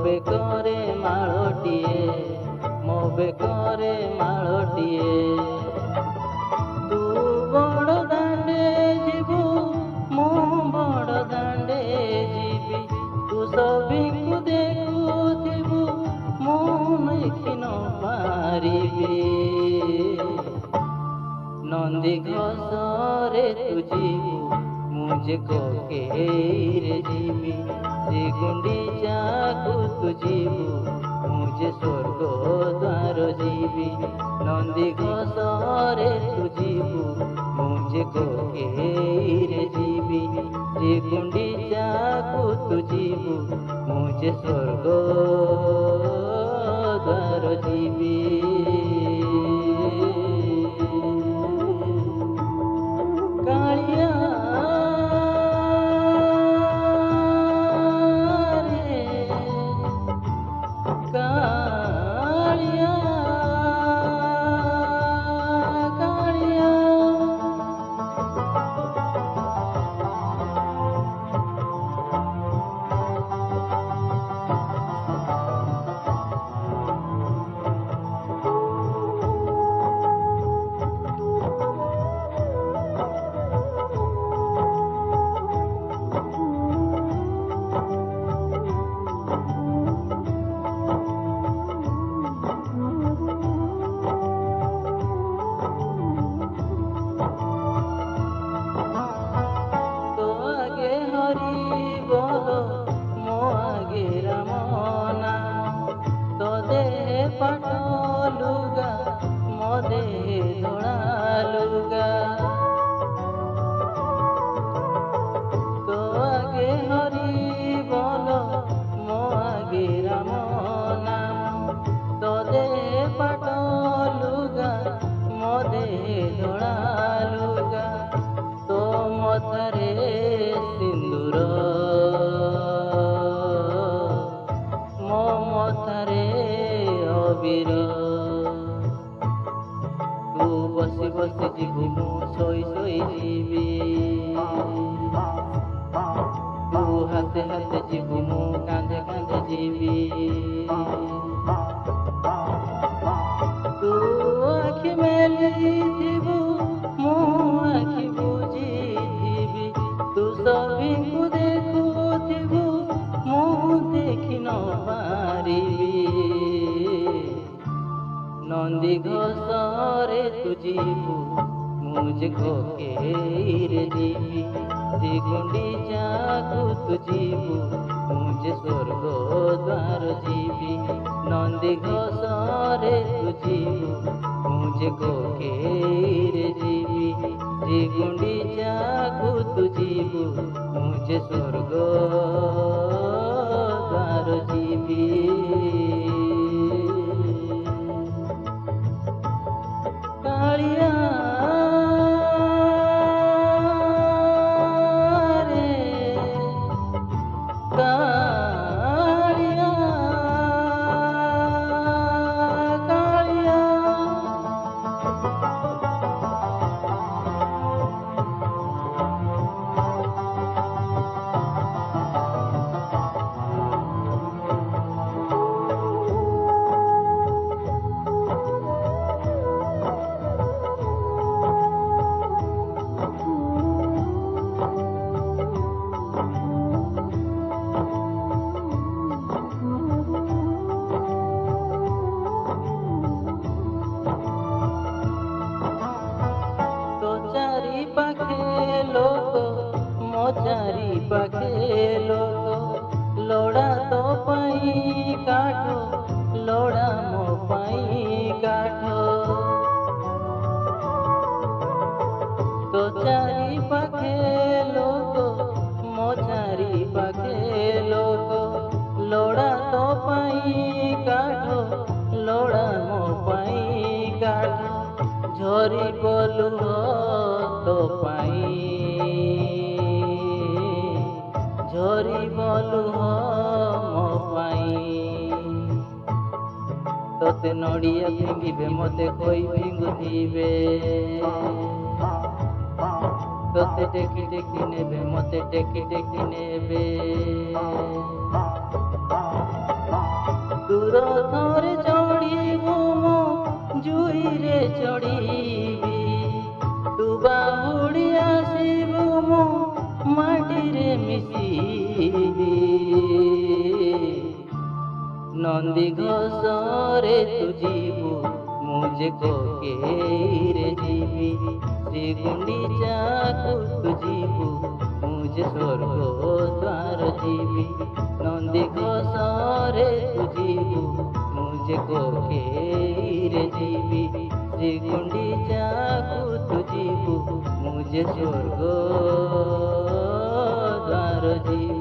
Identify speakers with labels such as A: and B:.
A: ବେକରେ ମାଳଟିଏ ମୋ ବେକରେ ମାଳଟିଏ ତୁ ବଡ଼ ଦାଣ୍ଡେ ଯିବୁ ମୁଁ ବଡ଼ ଦାଣ୍ଡେ ଯିବି ତୁ ସଭିଙ୍କୁ ଦେଖୁଥିବୁ ମୁଁ ଦେଖି ନ ପାରିବି ନନ୍ଦୀ ଘୋଷରେ ତୁ ଯିବୁ ମୁଁ ଯେ କୋକେଇରେ ଯିବି ଶ୍ରୀ ଗୁଣ୍ଡିଚାକୁ ତୁ ଯିବୁ ମୁଁ ଯେ ସ୍ୱର୍ଗ ଦ୍ୱାର ଯିବି ନନ୍ଦୀ ଘୋଷରେ ତୁ ଯିବୁ ମୁଁ ଯେ କୋକେଇରେ ଯିବି ଶ୍ରୀ ଗୁଣ୍ଡିଚାକୁ ତୁ ଯିବୁ ମୁଁ ଯେ ସ୍ୱର୍ଗ ଦ୍ୱାର ଯିବି तू बसी बसी जीवु मु सोई सोई जीवी तू हाथे हाथे जीवु मु कांधे कांधे जीवी तू आखि मेली जीवु मु आखि बुझी जीवी तू सभी को देखुथिबु मु देखि न पारिबी नंदी घोषरे तू जीवु मुझे कोकेरे जीवी श्री गुंडीचाकु तू जीवु मुझे स्वर्ग द्वार जीवी नंदी घोषरे तू जीवु मुझे कोकेरे जीवी श्री गुंडीचाकु तू जीवु मुझे स्वर्ग द्वार जीवी चारी पाखे लोग लोड़ा तो पाई काठो लोड़ा मो पाई काठो तो चारी पाखे लोग मो चारी पाखे लोग लोड़ा तो पाई काठो लोड़ा मो पाई काठो झोरी बोलू तो पाई झोरी बोलू मो पाई तोते नड़िया फिंगिबे मते कोई फिंगुथिबे तोते टेकी टेकी नेबे मते टेकी टेकी नेबे ରଥରେ ଚଢ଼ିବୁ ମୁଁ ଜୁଇରେ ଚଢ଼ିବି, ତୁ ବାହୁଡ଼ି ଆସିବୁ ମୁଁ ମାଟିରେ ମିଶିବି। ନନ୍ଦୀ ଘୋଷରେ ତୁ ଯିବୁ ମୁଁ ଯେ କୋକେଇରେ ଯିବି, ଶ୍ରୀଗୁଣ୍ଡିଚାକୁ ତୁ ଯିବୁ ମୁଁ ଯେ ସ୍ୱର୍ଗ ଦ୍ୱାର ଯିବି। ନନ୍ଦୀ ଘୋଷରେ ତୁ ଯିବୁ ମୁଁ ଯେ କୋକେଇରେ ଯିବି, ଶ୍ରୀଗୁଣ୍ଡିଚାକୁ ତୁ ଯିବୁ ମୁଁ ଯେ ସ୍ୱର୍ଗ ଦ୍ୱାର ଯିବି।